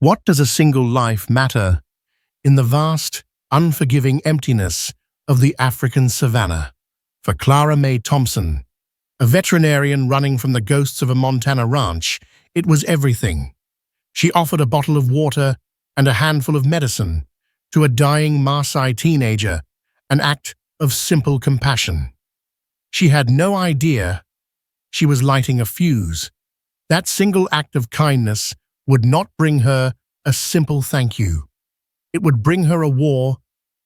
What does a single life matter in the vast, unforgiving emptiness of the African savannah? For Clara Mae Thompson, a veterinarian running from the ghosts of a Montana ranch, it was everything. She offered a bottle of water and a handful of medicine to a dying Maasai teenager, an act of simple compassion. She had no idea she was lighting a fuse. That single act of kindness would not bring her a simple thank you. It would bring her a war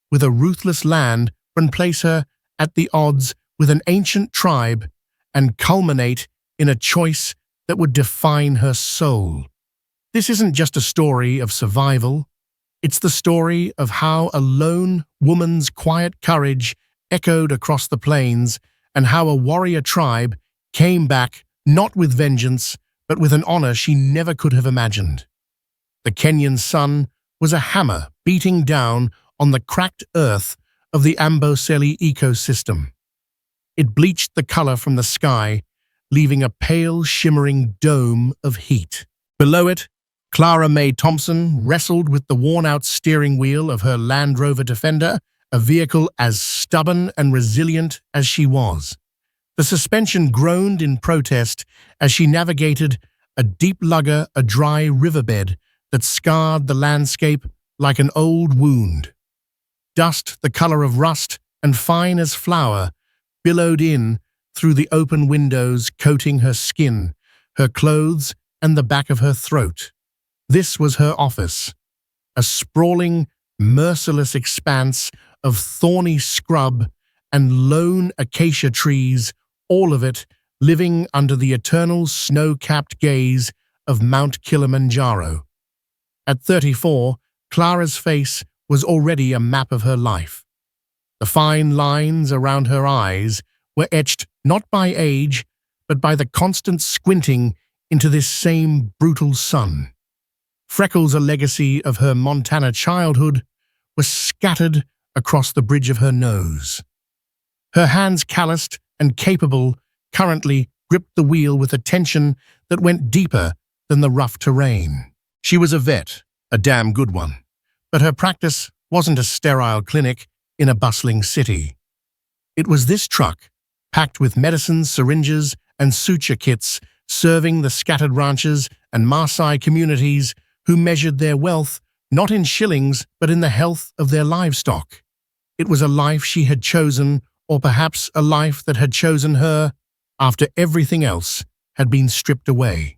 with a ruthless land and place her at the odds with an ancient tribe and culminate in a choice that would define her soul. This isn't just a story of survival. It's the story of how a lone woman's quiet courage echoed across the plains and how a warrior tribe came back not with vengeance, but with an honor she never could have imagined. The Kenyan sun was a hammer beating down on the cracked earth of the Amboseli ecosystem. It bleached the color from the sky, leaving a pale, shimmering dome of heat. Below it, Clara Mae Thompson wrestled with the worn-out steering wheel of her Land Rover Defender, a vehicle as stubborn and resilient as she was. The suspension groaned in protest as she navigated a deep lugger, a dry riverbed that scarred the landscape like an old wound. Dust, the color of rust and fine as flour, billowed in through the open windows, coating her skin, her clothes, and the back of her throat. This was her office, a sprawling, merciless expanse of thorny scrub and lone acacia trees, all of it living under the eternal snow-capped gaze of Mount Kilimanjaro. At 34, Clara's face was already a map of her life. The fine lines around her eyes were etched not by age, but by the constant squinting into this same brutal sun. Freckles, a legacy of her Montana childhood, were scattered across the bridge of her nose. Her hands, calloused and capable, currently gripped the wheel with a tension that went deeper than the rough terrain. She was a vet, a damn good one, but her practice wasn't a sterile clinic in a bustling city. It was this truck, packed with medicines, syringes, and suture kits, serving the scattered ranches and Maasai communities who measured their wealth not in shillings but in the health of their livestock. It was a life she had chosen, or perhaps a life that had chosen her, after everything else had been stripped away.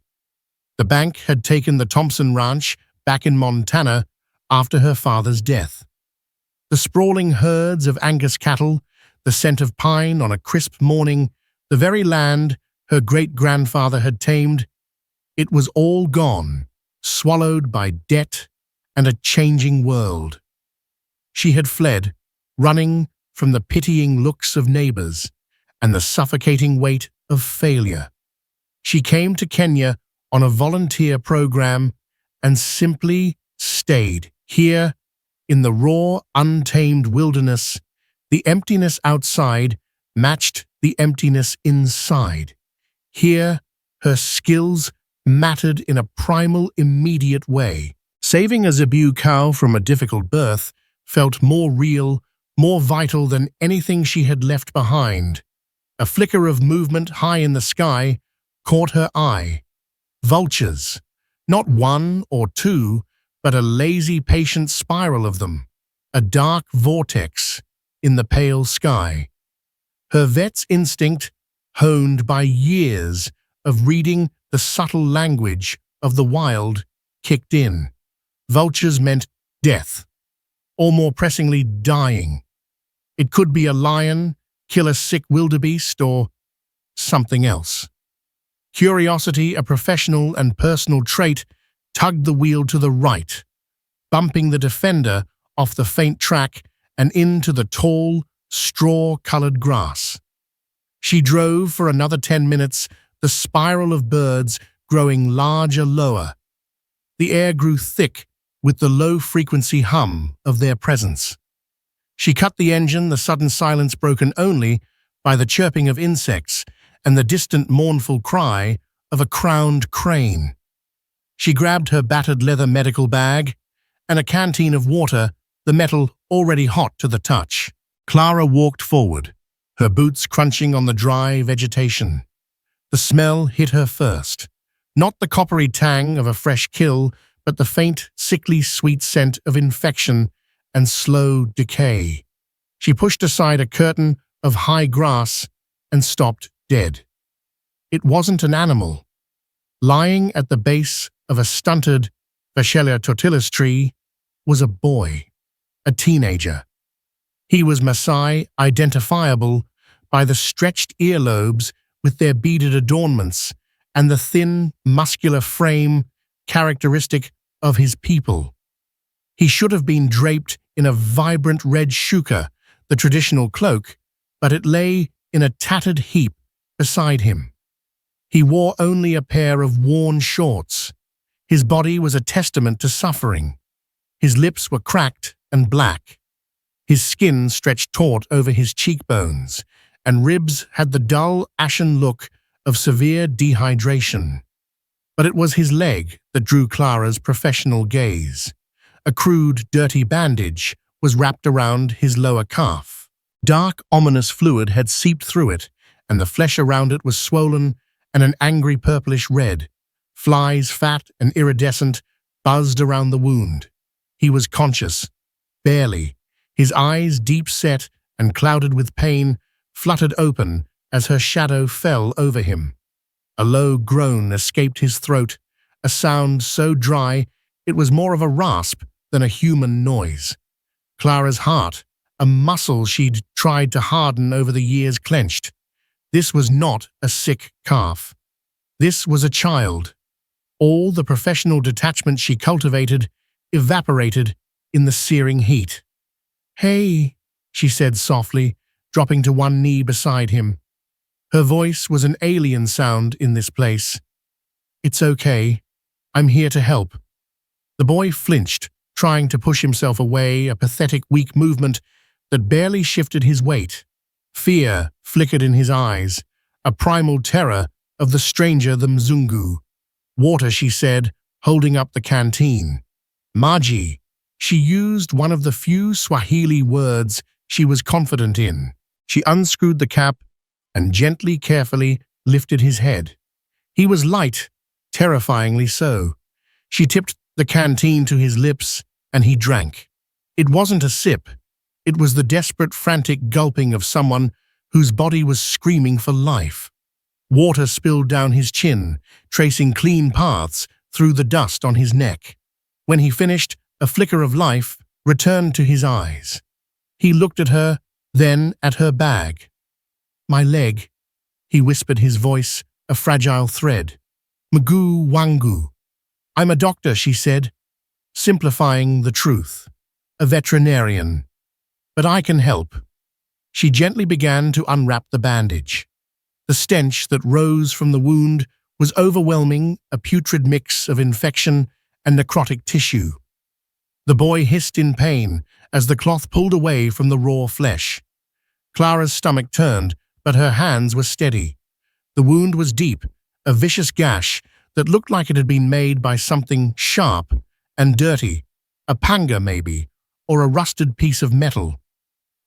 The bank had taken the Thompson Ranch back in Montana after her father's death. The sprawling herds of Angus cattle, the scent of pine on a crisp morning, the very land her great-grandfather had tamed, it was all gone, swallowed by debt and a changing world. She had fled, running from the pitying looks of neighbors and the suffocating weight of failure. She came to Kenya on a volunteer program and simply stayed here in the raw, untamed wilderness. The emptiness outside matched the emptiness inside. Here, her skills mattered in a primal, immediate way. Saving a zebu cow from a difficult birth felt more real, more vital than anything she had left behind. A flicker of movement high in the sky caught her eye. Vultures. Not one or two, but a lazy, patient spiral of them. A dark vortex in the pale sky. Her vet's instinct, honed by years of reading the subtle language of the wild, kicked in. Vultures meant death, or more pressingly, dying. It could be a lion, kill a sick wildebeest, or something else. Curiosity, a professional and personal trait, tugged the wheel to the right, bumping the Defender off the faint track and into the tall, straw-colored grass. She drove for another 10 minutes, the spiral of birds growing larger, lower. The air grew thick with the low-frequency hum of their presence. She cut the engine, the sudden silence broken only by the chirping of insects and the distant mournful cry of a crowned crane. She grabbed her battered leather medical bag and a canteen of water, the metal already hot to the touch. Clara walked forward, her boots crunching on the dry vegetation. The smell hit her first. Not the coppery tang of a fresh kill, but the faint, sickly sweet scent of infection and slow decay. She pushed aside a curtain of high grass and stopped dead. It wasn't an animal. Lying at the base of a stunted Vachellia tortilis tree was a boy, a teenager. He was Maasai, identifiable by the stretched earlobes with their beaded adornments and the thin, muscular frame characteristic of his people. He should have been draped in a vibrant red shuka, the traditional cloak, but it lay in a tattered heap beside him. He wore only a pair of worn shorts. His body was a testament to suffering. His lips were cracked and black. His skin stretched taut over his cheekbones, and ribs had the dull, ashen look of severe dehydration. But it was his leg that drew Clara's professional gaze. A crude, dirty bandage was wrapped around his lower calf. Dark, ominous fluid had seeped through it, and the flesh around it was swollen and an angry purplish red. Flies, fat and iridescent, buzzed around the wound. He was conscious, barely. His eyes, deep set and clouded with pain, fluttered open as her shadow fell over him. A low groan escaped his throat, a sound so dry it was more of a rasp than a human noise. Clara's heart, a muscle she'd tried to harden over the years, clenched. This was not a sick calf. This was a child. All the professional detachment she cultivated evaporated in the searing heat. "Hey," she said softly, dropping to one knee beside him. Her voice was an alien sound in this place. "It's okay. I'm here to help." The boy flinched, trying to push himself away, a pathetic, weak movement that barely shifted his weight. Fear flickered in his eyes, a primal terror of the stranger, the Mzungu. "Water," she said, holding up the canteen. "Maji." She used one of the few Swahili words she was confident in. She unscrewed the cap and gently, carefully lifted his head. He was light, terrifyingly so. She tipped the canteen to his lips, and he drank. It wasn't a sip. It was the desperate, frantic gulping of someone whose body was screaming for life. Water spilled down his chin, tracing clean paths through the dust on his neck. When he finished, a flicker of life returned to his eyes. He looked at her, then at her bag. "My leg," he whispered, his voice a fragile thread. "Mguu wangu." "I'm a doctor," she said, simplifying the truth. "A veterinarian. But I can help." She gently began to unwrap the bandage. The stench that rose from the wound was overwhelming, a putrid mix of infection and necrotic tissue. The boy hissed in pain as the cloth pulled away from the raw flesh. Clara's stomach turned, but her hands were steady. The wound was deep, a vicious gash that looked like it had been made by something sharp and dirty, a panga maybe, or a rusted piece of metal.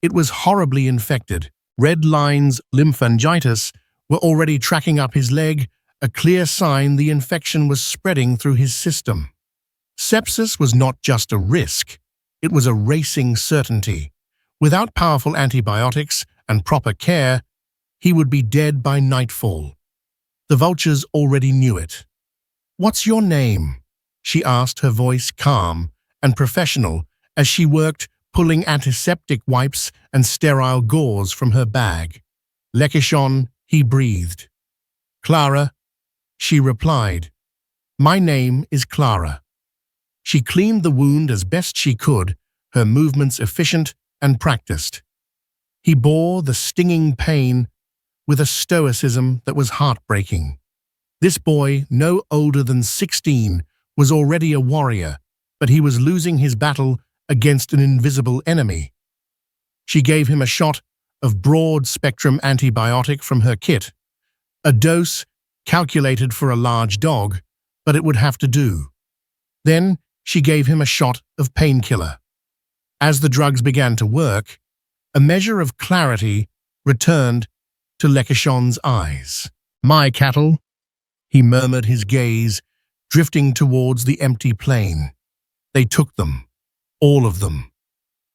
It was horribly infected. Red lines, lymphangitis, were already tracking up his leg, a clear sign the infection was spreading through his system. Sepsis was not just a risk, it was a racing certainty. Without powerful antibiotics and proper care, he would be dead by nightfall. The vultures already knew it. "What's your name?" she asked, her voice calm and professional as she worked, pulling antiseptic wipes and sterile gauze from her bag. "Noloshon," he breathed. "Clara," she replied. "My name is Clara." She cleaned the wound as best she could, her movements efficient and practiced. He bore the stinging pain with a stoicism that was heartbreaking. This boy, no older than 16, was already a warrior, but he was losing his battle against an invisible enemy. She gave him a shot of broad-spectrum antibiotic from her kit, a dose calculated for a large dog, but it would have to do. Then she gave him a shot of painkiller. As the drugs began to work, a measure of clarity returned to Noloshon's eyes. "My cattle," he murmured, his gaze drifting towards the empty plain. "They took them. All of them."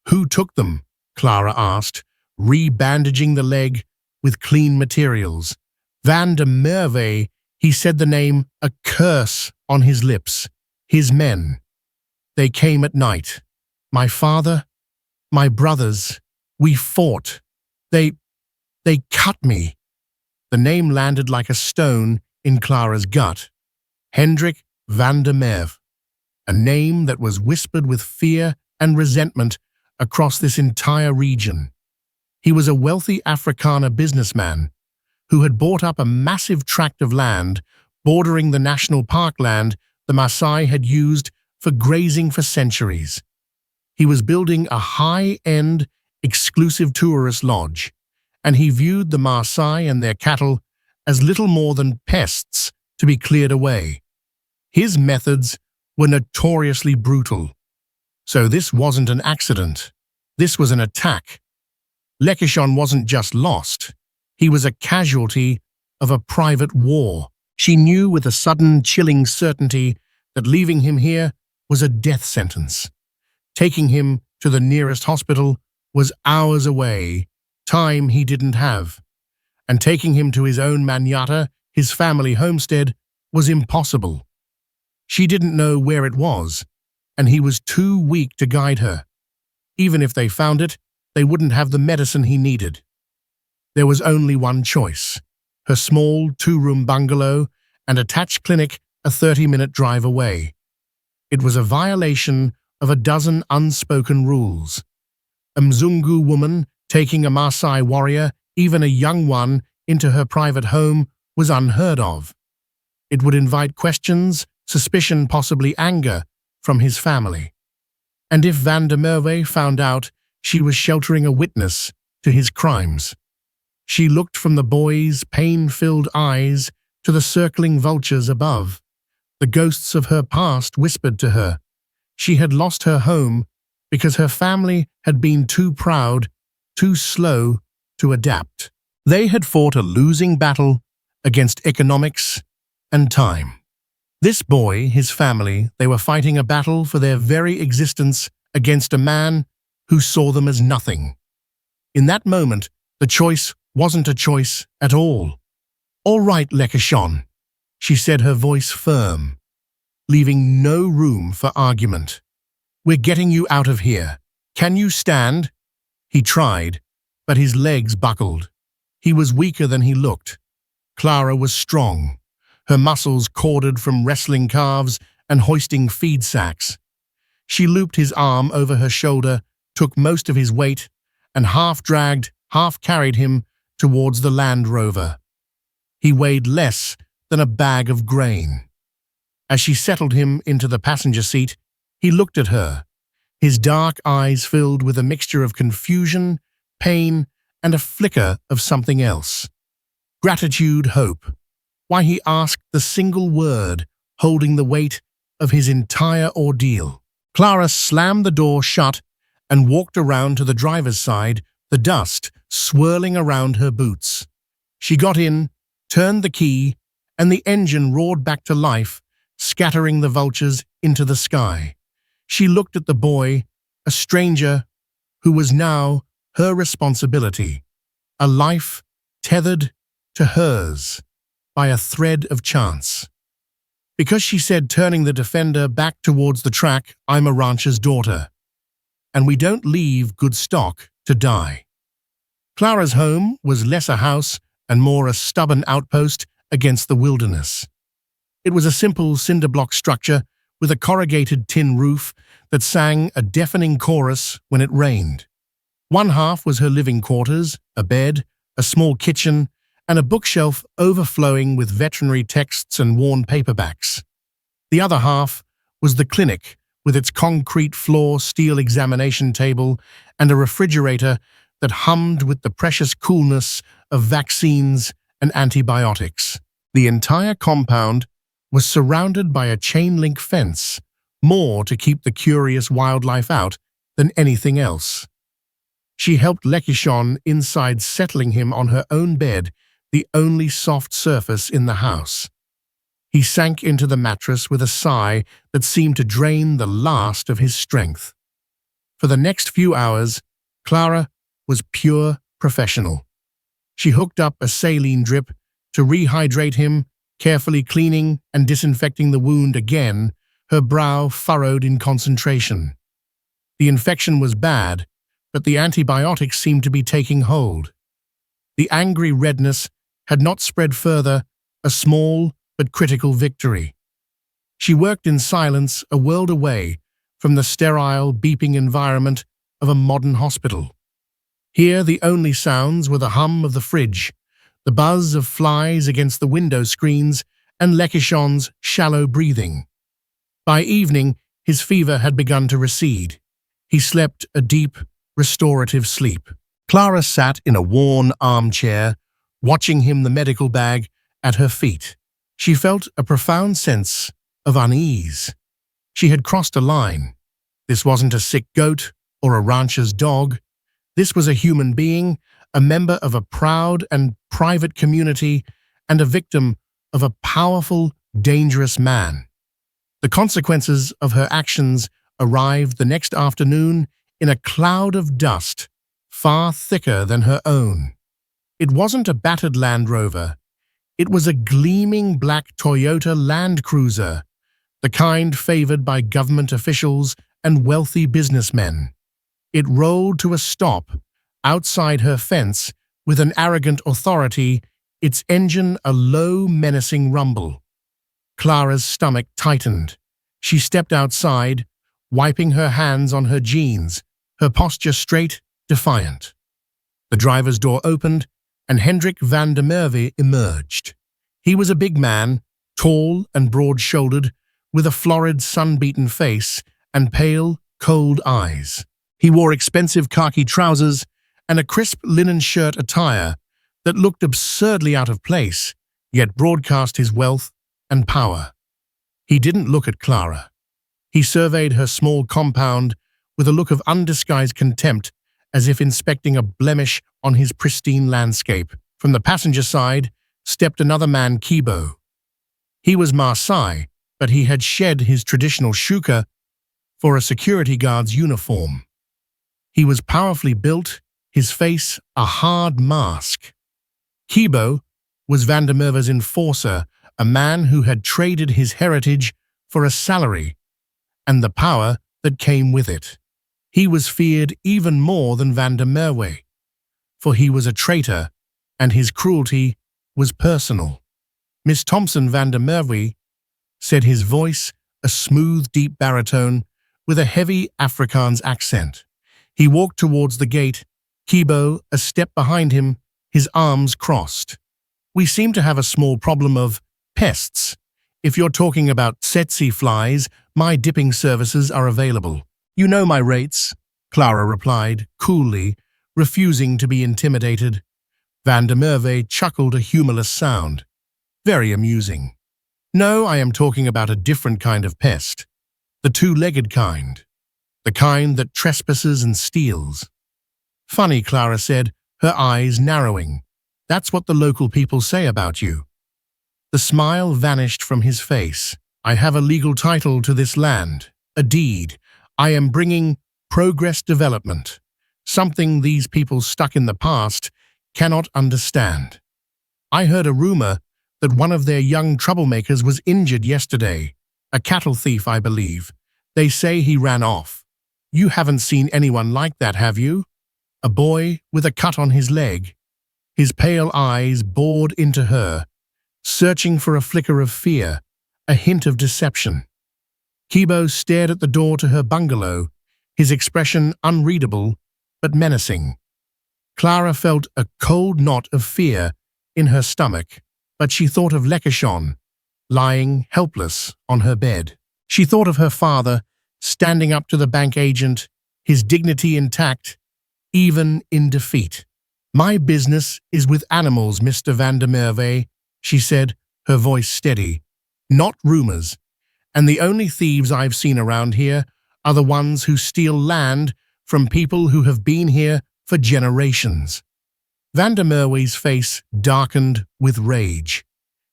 "Who took them?" Clara asked, re-bandaging the leg with clean materials. "Van der Merwe," he said, the name a curse on his lips. "His men. They came at night. My father, my brothers, we fought. They cut me." The name landed like a stone in Clara's gut. Hendrik van der Merwe, a name that was whispered with fear and resentment across this entire region. He was a wealthy Afrikaner businessman who had bought up a massive tract of land bordering the national parkland the Maasai had used for grazing for centuries. He was building a high-end, exclusive tourist lodge, and he viewed the Maasai and their cattle as little more than pests to be cleared away. His methods were notoriously brutal. So this wasn't an accident. This was an attack. Noloshon wasn't just lost. He was a casualty of a private war. She knew with a sudden, chilling certainty that leaving him here was a death sentence. Taking him to the nearest hospital was hours away, time he didn't have. And taking him to his own manyatta, his family homestead, was impossible. She didn't know where it was, and he was too weak to guide her. Even if they found it, they wouldn't have the medicine he needed. There was only one choice: her small two-room bungalow and attached clinic a 30-minute drive away. It was a violation of a dozen unspoken rules. A Mzungu woman taking a Maasai warrior, even a young one, into her private home was unheard of. It would invite questions, suspicion, possibly anger from his family. And if Van der Merwe found out, she was sheltering a witness to his crimes. She looked from the boy's pain-filled eyes to the circling vultures above. The ghosts of her past whispered to her. She had lost her home because her family had been too proud, too slow to adapt. They had fought a losing battle against economics and time. This boy, his family, they were fighting a battle for their very existence against a man who saw them as nothing. In that moment, the choice wasn't a choice at all. "All right, Noloshon," she said, her voice firm, leaving no room for argument. "We're getting you out of here. Can you stand?" He tried, but his legs buckled. He was weaker than he looked. Clara was strong, her muscles corded from wrestling calves and hoisting feed sacks. She looped his arm over her shoulder, took most of his weight, and half-dragged, half-carried him towards the Land Rover. He weighed less than a bag of grain. As she settled him into the passenger seat, he looked at her, his dark eyes filled with a mixture of confusion, pain, and a flicker of something else. Gratitude, hope. Why, he asked the single word, holding the weight of his entire ordeal. Clara slammed the door shut and walked around to the driver's side, the dust swirling around her boots. She got in, turned the key, and the engine roared back to life, scattering the vultures into the sky. She looked at the boy, a stranger who was now her responsibility, a life tethered to hers by a thread of chance. Because she said, turning the Defender back towards the track, "I'm a rancher's daughter, and we don't leave good stock to die." Clara's home was less a house and more a stubborn outpost against the wilderness. It was a simple cinder-block structure with a corrugated tin roof that sang a deafening chorus when it rained. One half was her living quarters, a bed, a small kitchen, and a bookshelf overflowing with veterinary texts and worn paperbacks. The other half was the clinic, with its concrete floor, steel examination table, and a refrigerator that hummed with the precious coolness of vaccines and antibiotics. The entire compound was surrounded by a chain-link fence, more to keep the curious wildlife out than anything else. She helped Noloshon inside, settling him on her own bed, the only soft surface in the house. He sank into the mattress with a sigh that seemed to drain the last of his strength. For the next few hours, Clara was pure professional. She hooked up a saline drip to rehydrate him, carefully cleaning and disinfecting the wound again, her brow furrowed in concentration. The infection was bad, but the antibiotics seemed to be taking hold. The angry redness had not spread further, a small but critical victory. She worked in silence, a world away from the sterile, beeping environment of a modern hospital. Here the only sounds were the hum of the fridge, the buzz of flies against the window screens, and Noloshon's shallow breathing. By evening, his fever had begun to recede. He slept a deep, restorative sleep. Clara sat in a worn armchair, watching him, the medical bag at her feet. She felt a profound sense of unease. She had crossed a line. This wasn't a sick goat or a rancher's dog. This was a human being, a member of a proud and private community, and a victim of a powerful, dangerous man. The consequences of her actions arrived the next afternoon in a cloud of dust, far thicker than her own. It wasn't a battered Land Rover. It was a gleaming black Toyota Land Cruiser, the kind favored by government officials and wealthy businessmen. It rolled to a stop outside her fence with an arrogant authority, its engine a low, menacing rumble. Clara's stomach tightened. She stepped outside, wiping her hands on her jeans, her posture straight, defiant. The driver's door opened, and Hendrik van der Merwe emerged. He was a big man, tall and broad-shouldered, with a florid, sun-beaten face and pale, cold eyes. He wore expensive khaki trousers and a crisp linen shirt attire that looked absurdly out of place, yet broadcast his wealth and power. He didn't look at Clara. He surveyed her small compound with a look of undisguised contempt, as if inspecting a blemish on his pristine landscape. From the passenger side stepped another man, Kibo. He was Maasai, but he had shed his traditional shuka for a security guard's uniform. He was powerfully built, his face a hard mask. Kibo was van der Merwe's enforcer, a man who had traded his heritage for a salary and the power that came with it. He was feared even more than van der Merwe, for he was a traitor, and his cruelty was personal. Miss Thompson, van der Merwe, said, his voice a smooth, deep baritone with a heavy Afrikaans accent. He walked towards the gate, Kibo a step behind him, his arms crossed. We seem to have a small problem of pests. If you're talking about tsetse flies, my dipping services are available. You know my rates, Clara replied, coolly, refusing to be intimidated. Van der Merwe chuckled a humorless sound. Very amusing. No, I am talking about a different kind of pest. The two-legged kind. The kind that trespasses and steals. Funny, Clara said, her eyes narrowing. That's what the local people say about you. The smile vanished from his face. I have a legal title to this land, a deed. I am bringing progress development, something these people stuck in the past cannot understand. I heard a rumor that one of their young troublemakers was injured yesterday, a cattle thief, I believe. They say he ran off. You haven't seen anyone like that, have you? A boy with a cut on his leg. His pale eyes bored into her, searching for a flicker of fear, a hint of deception. Kibo stared at the door to her bungalow, his expression unreadable but menacing. Clara felt a cold knot of fear in her stomach, but she thought of Noloshon, lying helpless on her bed. She thought of her father, standing up to the bank agent, his dignity intact, even in defeat. My business is with animals, Mr. van der Merwe, she said, her voice steady. not rumors, and the only thieves I've seen around here are the ones who steal land from people who have been here for generations." Van der Merwe's face darkened with rage.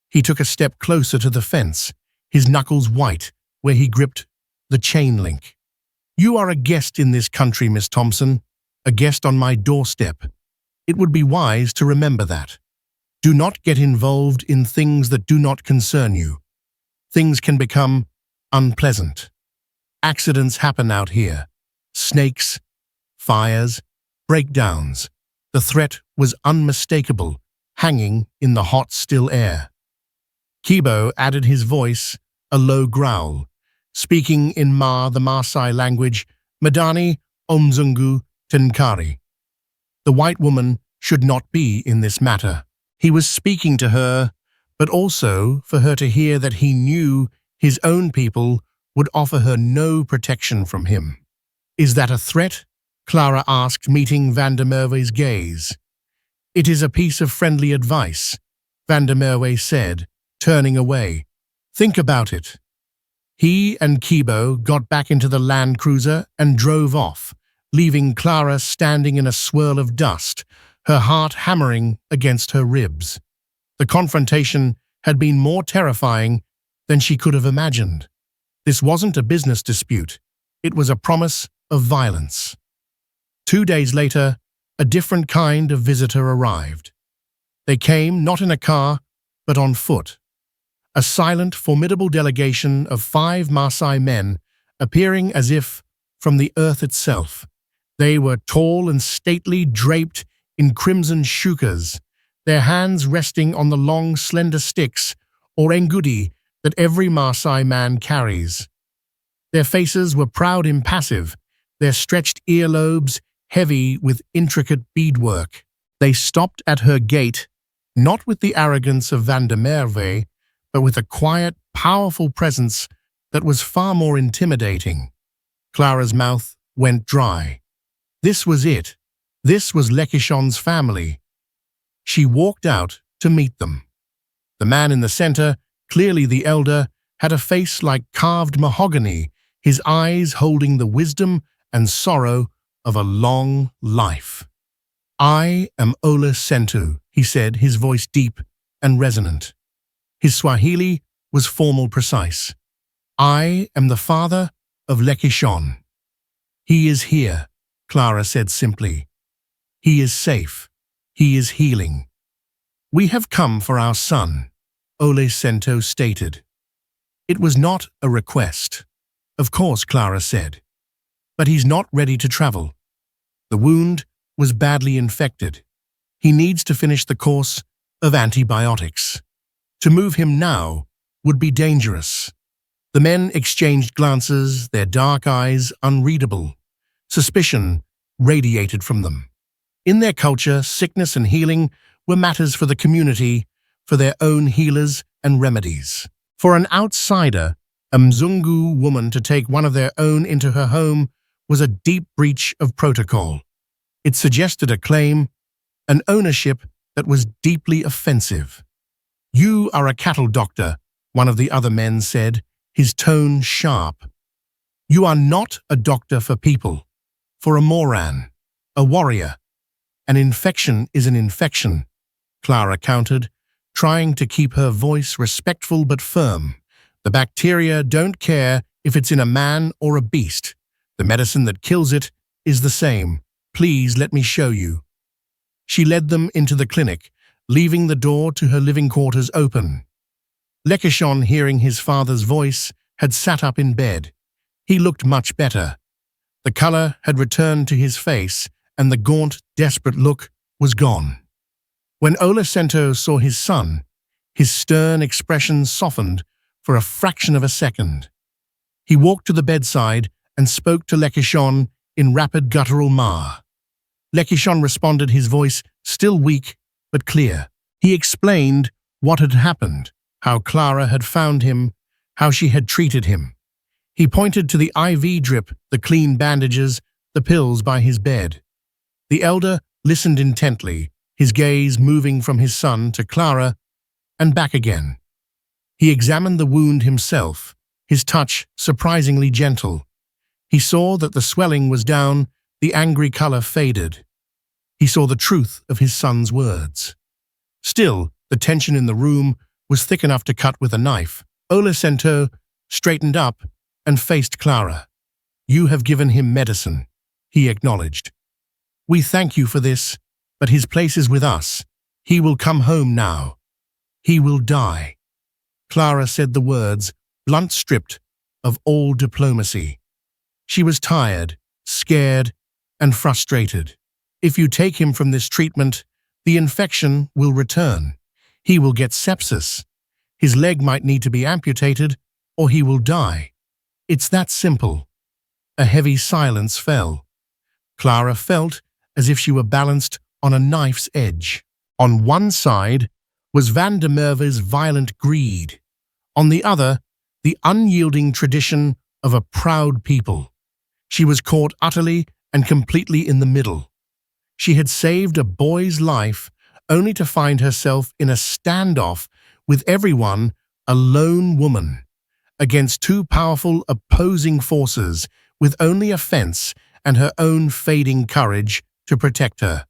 He took a step closer to the fence, his knuckles white where he gripped the chain link. "You are a guest in this country, Miss Thompson, a guest on my doorstep. It would be wise to remember that. Do not get involved in things that do not concern you. Things can become unpleasant. Accidents happen out here. Snakes, fires, breakdowns. The threat was unmistakable, hanging in the hot, still air." Kibo added his voice, a low growl, speaking in the Maasai language, "Madani Omzungu Tenkari. The white woman should not be in this matter." He was speaking to her, but also for her to hear that he knew his own people would offer her no protection from him. "Is that a threat?" Clara asked, meeting Van der Merwe's gaze. "It is a piece of friendly advice," Van der Merwe said, turning away. "Think about it." He and Kibo got back into the Land Cruiser and drove off, leaving Clara standing in a swirl of dust, her heart hammering against her ribs. The confrontation had been more terrifying than she could have imagined. This wasn't a business dispute. It was a promise of violence. 2 days later, a different kind of visitor arrived. They came not in a car, but on foot. A silent, formidable delegation of 5 Maasai men, appearing as if from the earth itself. They were tall and stately, draped in crimson shukas, their hands resting on the long, slender sticks, or engudi, that every Maasai man carries. Their faces were proud, impassive, their stretched earlobes heavy with intricate beadwork. They stopped at her gate, not with the arrogance of Van der Merwe, but with a quiet, powerful presence that was far more intimidating. Clara's mouth went dry. This was it. This was Noloshon's family. She walked out to meet them. The man in the center, clearly the elder, had a face like carved mahogany, his eyes holding the wisdom and sorrow of a long life. "I am Ola Sentu," he said, his voice deep and resonant. His Swahili was formal, precise. "I am the father of Noloshon. He is here," Clara said simply. "He is safe. He is healing." "We have come for our son," Ole Sento stated. It was not a request. "Of course," Clara said. "But he's not ready to travel. The wound was badly infected. He needs to finish the course of antibiotics. To move him now would be dangerous." The men exchanged glances, their dark eyes unreadable. Suspicion radiated from them. In their culture, sickness and healing were matters for the community, for their own healers and remedies. For an outsider, a Mzungu woman to take one of their own into her home was a deep breach of protocol. It suggested a claim, an ownership that was deeply offensive. "You are a cattle doctor," one of the other men said, his tone sharp. "You are not a doctor for people, for a Moran, a warrior. An infection is an infection," Clara countered, trying to keep her voice respectful but firm. "The bacteria don't care if it's in a man or a beast. The medicine that kills it is the same. Please let me show you." She led them into the clinic, leaving the door to her living quarters open. Noloshon, hearing his father's voice, had sat up in bed. He looked much better. The color had returned to his face, and the gaunt, desperate look was gone. When Ola Sento saw his son, his stern expression softened for a fraction of a second. He walked to the bedside and spoke to Noloshon in rapid guttural Ma. Noloshon responded, his voice still weak but clear. He explained what had happened, how Clara had found him, how she had treated him. He pointed to the IV drip, the clean bandages, the pills by his bed. The elder listened intently, his gaze moving from his son to Clara and back again. He examined the wound himself, his touch surprisingly gentle. He saw that the swelling was down, the angry color faded. He saw the truth of his son's words. Still, the tension in the room was thick enough to cut with a knife. Noloshon straightened up and faced Clara. "You have given him medicine," he acknowledged. "We thank you for this, but his place is with us. He will come home now. He will die." Clara said the words, blunt, stripped of all diplomacy. She was tired, scared, and frustrated. "If you take him from this treatment, the infection will return. He will get sepsis. His leg might need to be amputated, or he will die. It's that simple." A heavy silence fell. Clara felt as if she were balanced on a knife's edge. On one side was Van der Merwe's violent greed. On the other, the unyielding tradition of a proud people. She was caught utterly and completely in the middle. She had saved a boy's life only to find herself in a standoff with everyone, a lone woman, against two powerful opposing forces with only a fence and her own fading courage to protect her.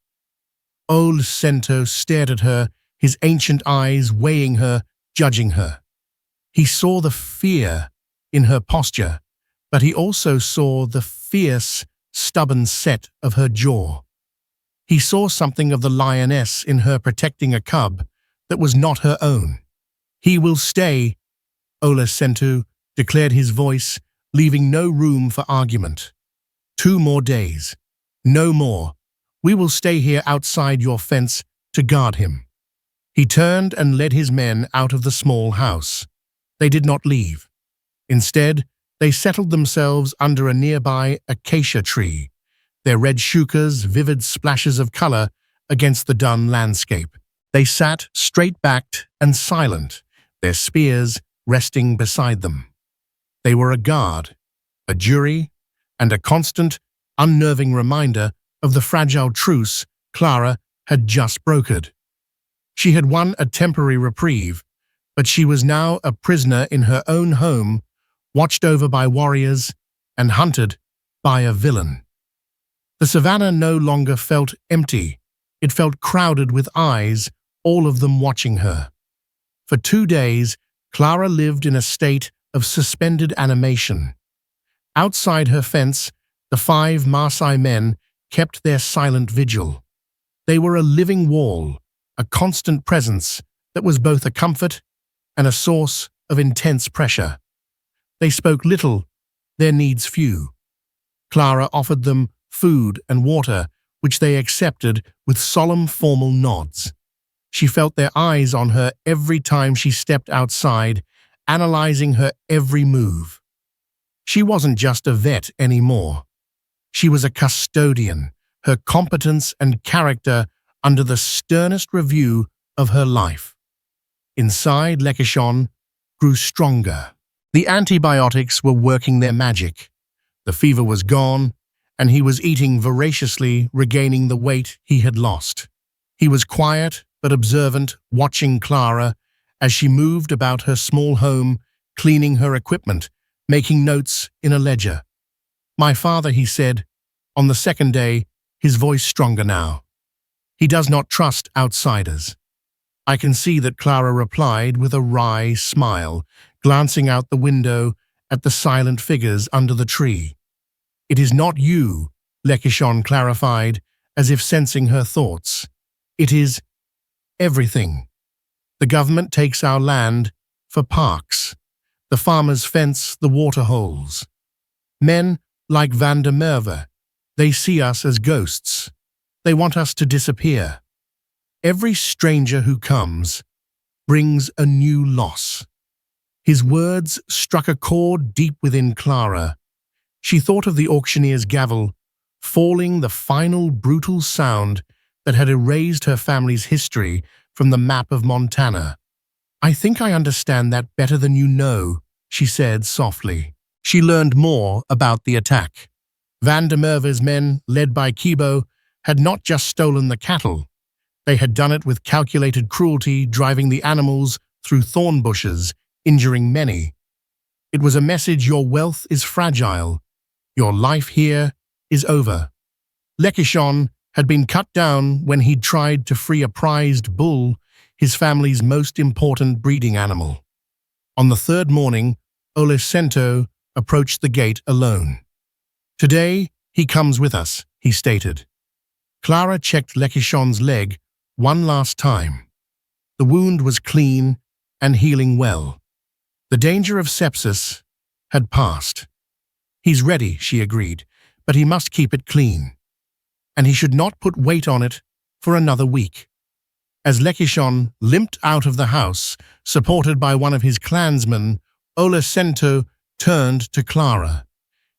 Noloshon stared at her, his ancient eyes weighing her, judging her. He saw the fear in her posture, but he also saw the fierce, stubborn set of her jaw. He saw something of the lioness in her protecting a cub that was not her own. "He will stay," Noloshon declared, his voice leaving no room for argument. "2 more days. No more. We will stay here outside your fence to guard him." He turned and led his men out of the small house. They did not leave. Instead, they settled themselves under a nearby acacia tree, their red shukas vivid splashes of color against the dun landscape. They sat straight-backed and silent, their spears resting beside them. They were a guard, a jury, and a constant, unnerving reminder of the fragile truce Clara had just brokered. She had won a temporary reprieve, but she was now a prisoner in her own home, watched over by warriors and hunted by a villain. The savannah no longer felt empty. It felt crowded with eyes, all of them watching her. For 2 days, Clara lived in a state of suspended animation. Outside her fence, the 5 Maasai men kept their silent vigil. They were a living wall, a constant presence that was both a comfort and a source of intense pressure. They spoke little, their needs few. Clara offered them food and water, which they accepted with solemn formal nods. She felt their eyes on her every time she stepped outside, analyzing her every move. She wasn't just a vet anymore. She was a custodian, her competence and character under the sternest review of her life. Inside, Noloshon grew stronger. The antibiotics were working their magic. The fever was gone, and he was eating voraciously, regaining the weight he had lost. He was quiet but observant, watching Clara as she moved about her small home, cleaning her equipment, making notes in a ledger. "My father," he said, on the second day, his voice stronger now. "He does not trust outsiders." I can see that, Clara replied with a wry smile, glancing out the window at the silent figures under the tree. "It is not you," Noloshon clarified, as if sensing her thoughts. "It is everything. The government takes our land for parks. The farmers fence the water holes. Men like Van der Merwe, they see us as ghosts. They want us to disappear. Every stranger who comes brings a new loss." His words struck a chord deep within Clara. She thought of the auctioneer's gavel, falling, the final brutal sound that had erased her family's history from the map of Montana. "I think I understand that better than you know," she said softly. She learned more about the attack. Van der Merwe's men, led by Kibo, had not just stolen the cattle. They had done it with calculated cruelty, driving the animals through thorn bushes, injuring many. It was a message: your wealth is fragile. Your life here is over. Noloshon had been cut down when he'd tried to free a prized bull, his family's most important breeding animal. On the third morning, Noloshon approached the gate alone. "Today, he comes with us," he stated. Clara checked Noloshon's leg one last time. The wound was clean and healing well. The danger of sepsis had passed. "He's ready," she agreed, "but he must keep it clean. And he should not put weight on it for another week." As Noloshon limped out of the house, supported by one of his clansmen, Noloshon turned to Clara.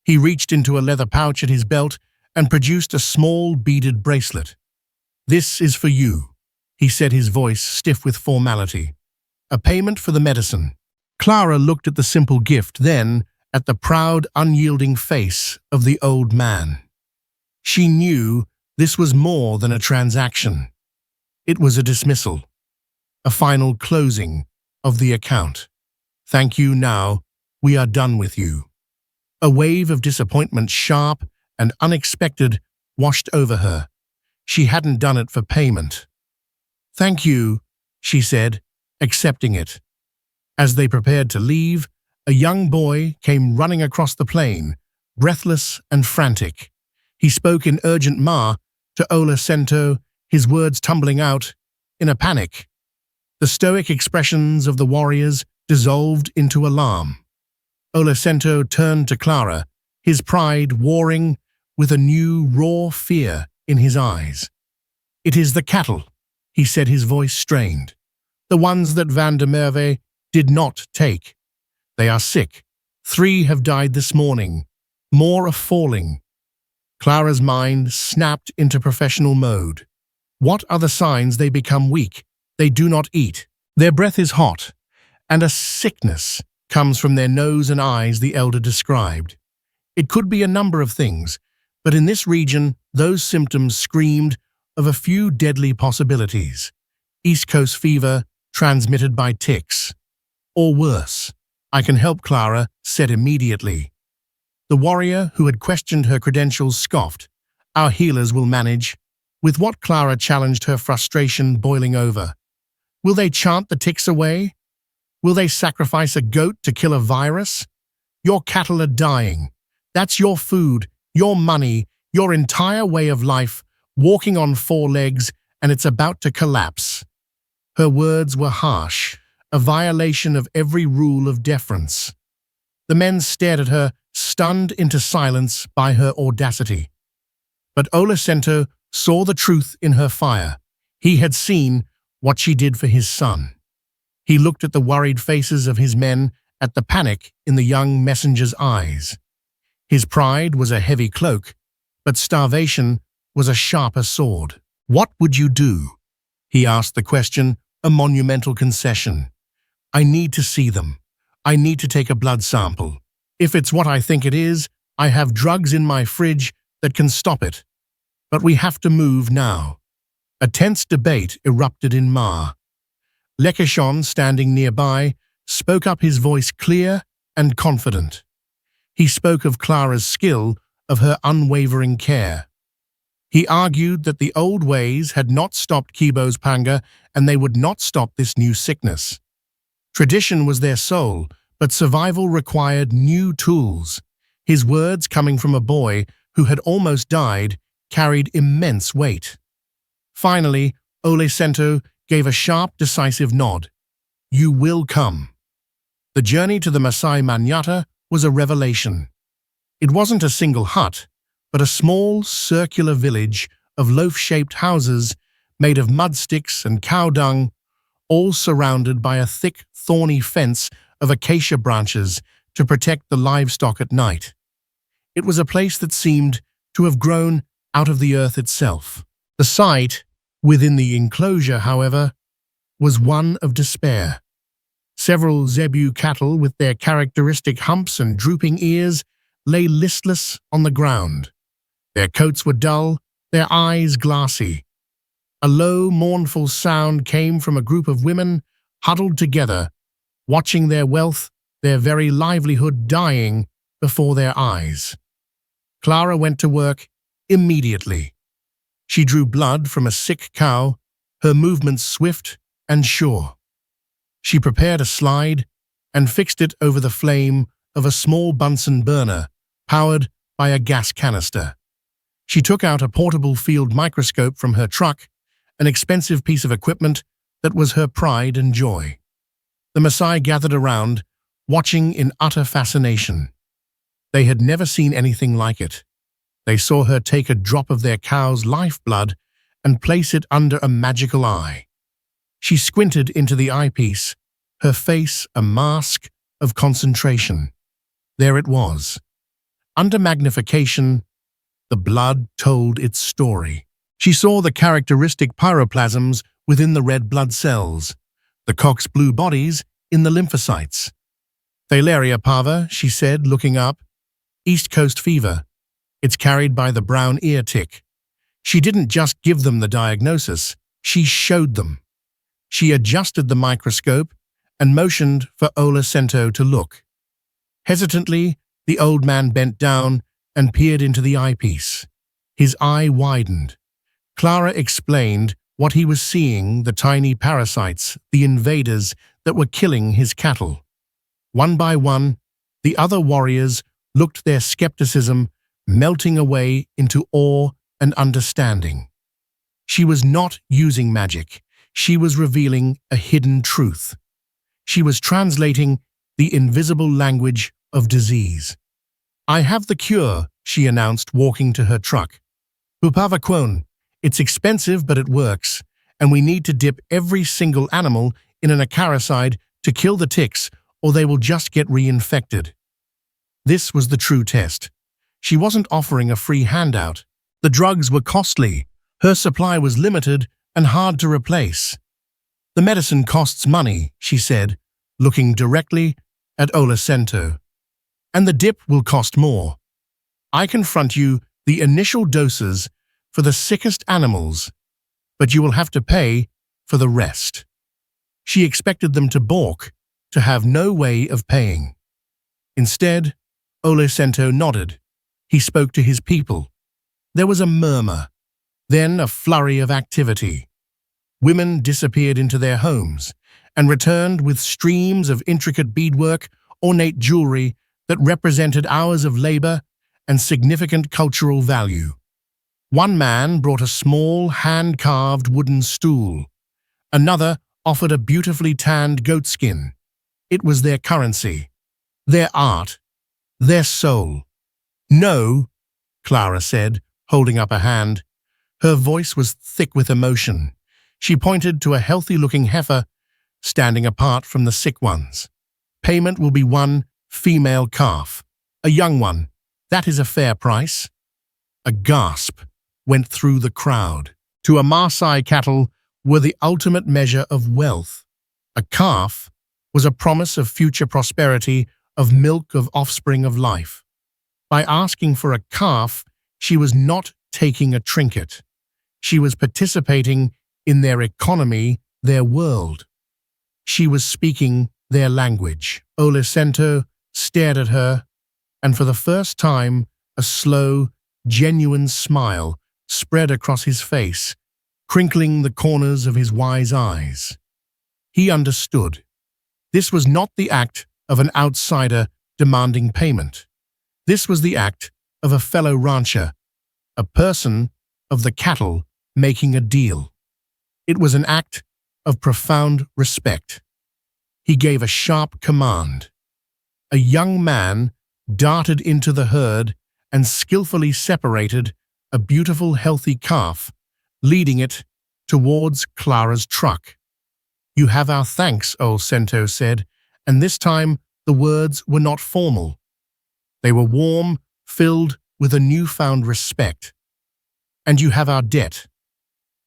He reached into a leather pouch at his belt and produced a small beaded bracelet. "This is for you," he said, his voice stiff with formality. "A payment for the medicine." Clara looked at the simple gift, then at the proud, unyielding face of the old man. She knew this was more than a transaction. It was a dismissal, a final closing of the account. "Thank you, now we are done with you." A wave of disappointment, sharp and unexpected, washed over her. She hadn't done it for payment. "Thank you," she said, accepting it. As they prepared to leave, a young boy came running across the plain, breathless and frantic. He spoke in urgent Ma to Noloshon, his words tumbling out in a panic. The stoic expressions of the warriors dissolved into alarm. Noloshon turned to Clara, his pride warring with a new, raw fear in his eyes. "It is the cattle," he said, his voice strained. "The ones that Van der Merwe did not take. They are sick. 3 have died this morning. More are falling." Clara's mind snapped into professional mode. What are the signs they become weak? They do not eat. Their breath is hot, and a sickness comes from their nose and eyes, the elder described. It could be a number of things, but in this region, those symptoms screamed of a few deadly possibilities. East Coast fever transmitted by ticks. Or worse. "I can help," Clara said immediately. The warrior who had questioned her credentials scoffed. "Our healers will manage." With what, Clara challenged, her frustration boiling over. "Will they chant the ticks away? Will they sacrifice a goat to kill a virus? Your cattle are dying. That's your food, your money, your entire way of life, walking on 4 legs, and it's about to collapse." Her words were harsh, a violation of every rule of deference. The men stared at her, stunned into silence by her audacity. But Noloshon saw the truth in her fire. He had seen what she did for his son. He looked at the worried faces of his men, at the panic in the young messenger's eyes. His pride was a heavy cloak, but starvation was a sharper sword. "What would you do?" he asked the question, a monumental concession. "I need to see them. I need to take a blood sample. If it's what I think it is, I have drugs in my fridge that can stop it. But we have to move now." A tense debate erupted in Ma. Noloshon, standing nearby, spoke up, his voice clear and confident. He spoke of Clara's skill, of her unwavering care. He argued that the old ways had not stopped Kibo's panga, and they would not stop this new sickness. Tradition was their soul, but survival required new tools. His words, coming from a boy who had almost died, carried immense weight. Finally, Noloshon gave a sharp, decisive nod. "You will come." The journey to the Maasai Manyata was a revelation. It wasn't a single hut, but a small, circular village of loaf-shaped houses made of mud sticks and cow dung, all surrounded by a thick, thorny fence of acacia branches to protect the livestock at night. It was a place that seemed to have grown out of the earth itself. The sight, within the enclosure, however, was one of despair. Several zebu cattle with their characteristic humps and drooping ears lay listless on the ground. Their coats were dull, their eyes glassy. A low, mournful sound came from a group of women huddled together, watching their wealth, their very livelihood dying before their eyes. Clara went to work immediately. She drew blood from a sick cow, her movements swift and sure. She prepared a slide and fixed it over the flame of a small Bunsen burner powered by a gas canister. She took out a portable field microscope from her truck, an expensive piece of equipment that was her pride and joy. The Maasai gathered around, watching in utter fascination. They had never seen anything like it. They saw her take a drop of their cow's lifeblood and place it under a magical eye. She squinted into the eyepiece, her face a mask of concentration. There it was. Under magnification, the blood told its story. She saw the characteristic pyroplasms within the red blood cells, the cock's blue bodies in the lymphocytes. Thalaria parva, she said, looking up. East Coast fever. It's carried by the brown ear tick. She didn't just give them the diagnosis, she showed them. She adjusted the microscope and motioned for Noloshon to look. Hesitantly, the old man bent down and peered into the eyepiece. His eye widened. Clara explained what he was seeing, the tiny parasites, the invaders that were killing his cattle. One by one, the other warriors looked, their skepticism melting away into awe and understanding. She was not using magic. She was revealing a hidden truth. She was translating the invisible language of disease. I have the cure, she announced, walking to her truck. Bupavaquone. It's expensive, but it works, and we need to dip every single animal in an acaricide to kill the ticks, or they will just get reinfected. This was the true test. She wasn't offering a free handout. The drugs were costly. Her supply was limited and hard to replace. The medicine costs money, she said, looking directly at Noloshon. And the dip will cost more. I can front you the initial doses for the sickest animals, but you will have to pay for the rest. She expected them to balk, to have no way of paying. Instead, Noloshon nodded. He spoke to his people. There was a murmur, then a flurry of activity. Women disappeared into their homes and returned with streams of intricate beadwork, ornate jewelry that represented hours of labor and significant cultural value. One man brought a small, hand-carved wooden stool. Another offered a beautifully tanned goatskin. It was their currency, their art, their soul. No, Clara said, holding up a hand. Her voice was thick with emotion. She pointed to a healthy-looking heifer standing apart from the sick ones. Payment will be one female calf, a young one. That is a fair price. A gasp went through the crowd. To a Maasai, cattle were the ultimate measure of wealth. A calf was a promise of future prosperity, of milk, of offspring, of life. By asking for a calf, she was not taking a trinket. She was participating in their economy, their world. She was speaking their language. Noloshon stared at her, and for the first time, a slow, genuine smile spread across his face, crinkling the corners of his wise eyes. He understood. This was not the act of an outsider demanding payment. This was the act of a fellow rancher, a person of the cattle making a deal. It was an act of profound respect. He gave a sharp command. A young man darted into the herd and skillfully separated a beautiful, healthy calf, leading it towards Clara's truck. You have our thanks, Noloshon said, and this time the words were not formal. They were warm, filled with a newfound respect. And you have our debt.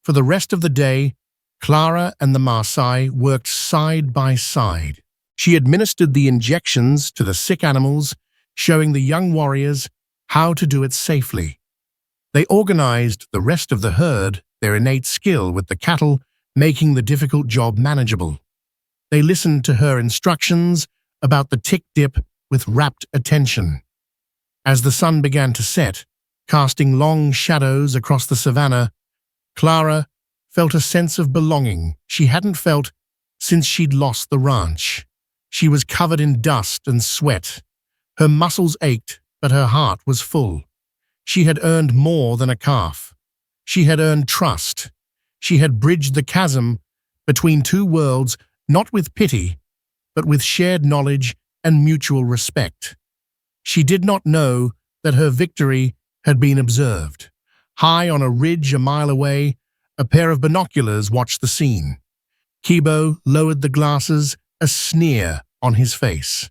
For the rest of the day, Clara and the Maasai worked side by side. She administered the injections to the sick animals, showing the young warriors how to do it safely. They organized the rest of the herd, their innate skill with the cattle making the difficult job manageable. They listened to her instructions about the tick dip with rapt attention. As the sun began to set, casting long shadows across the savannah, Clara felt a sense of belonging she hadn't felt since she'd lost the ranch. She was covered in dust and sweat. Her muscles ached, but her heart was full. She had earned more than a calf. She had earned trust. She had bridged the chasm between two worlds, not with pity, but with shared knowledge and mutual respect. She did not know that her victory had been observed. High on a ridge a mile away, a pair of binoculars watched the scene. Kibo lowered the glasses, a sneer on his face.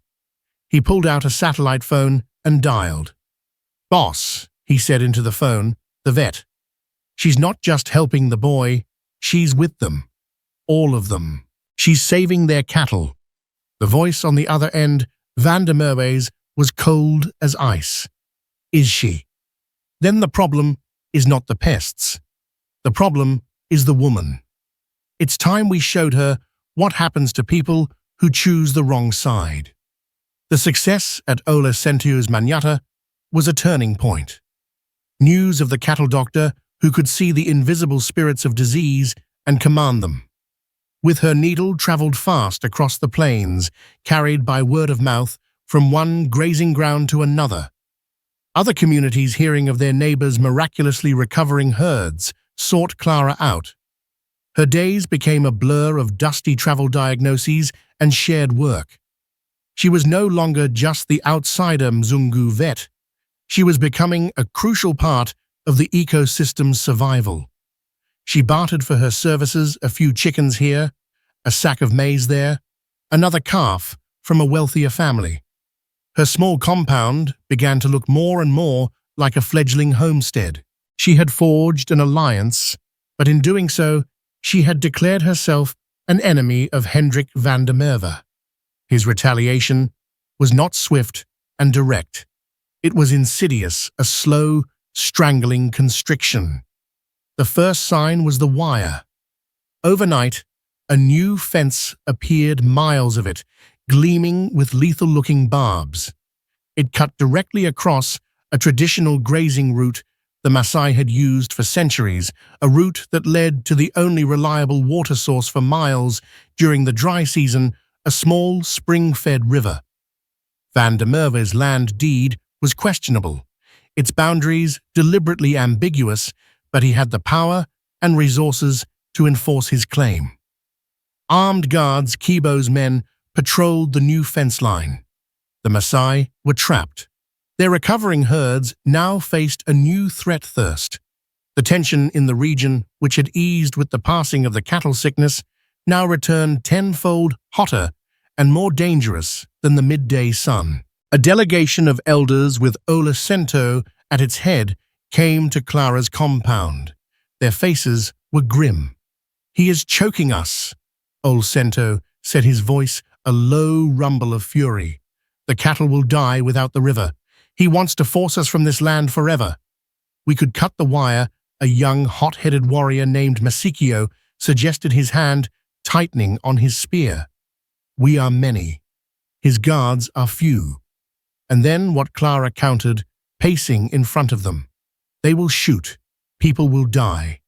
He pulled out a satellite phone and dialed. "Boss," he said into the phone, "the vet. She's not just helping the boy, she's with them. All of them. She's saving their cattle." The voice on the other end, Van der Merwe's, was cold as ice. "Is she? Then the problem is not the pests. The problem is the woman. It's time we showed her what happens to people who choose the wrong side." The success at Ola Sentu's Manyatta was a turning point. News of the cattle doctor who could see the invisible spirits of disease and command them. With her needle traveled fast across the plains, carried by word of mouth from one grazing ground to another. Other communities, hearing of their neighbors miraculously recovering herds, sought Clara out. Her days became a blur of dusty travel diagnoses and shared work. She was no longer just the outsider Mzungu vet. She was becoming a crucial part of the ecosystem's survival. She bartered for her services a few chickens here, a sack of maize there, another calf from a wealthier family. Her small compound began to look more and more like a fledgling homestead. She had forged an alliance, but in doing so, she had declared herself an enemy of Hendrik van der Merwe. His retaliation was not swift and direct. It was insidious, a slow, strangling constriction. The first sign was the wire. Overnight, a new fence appeared, miles of it, gleaming with lethal-looking barbs. It cut directly across a traditional grazing route the Maasai had used for centuries, a route that led to the only reliable water source for miles during the dry season, a small spring-fed river. Van der Merwe's land deed was questionable, its boundaries deliberately ambiguous, but he had the power and resources to enforce his claim. Armed guards, Kibo's men, patrolled the new fence line. The Maasai were trapped. Their recovering herds now faced a new threat-thirst. The tension in the region, which had eased with the passing of the cattle sickness, now returned tenfold hotter and more dangerous than the midday sun. A delegation of elders with Ola Sento at its head came to Clara's compound. Their faces were grim. "He is choking us," Ola Sento said, his voice a low rumble of fury. "The cattle will die without the river. He wants to force us from this land forever." "We could cut the wire," a young, hot-headed warrior named Masikio suggested, his hand tightening on his spear. "We are many. His guards are few." And then what Clara countered, pacing in front of them. "They will shoot. People will die.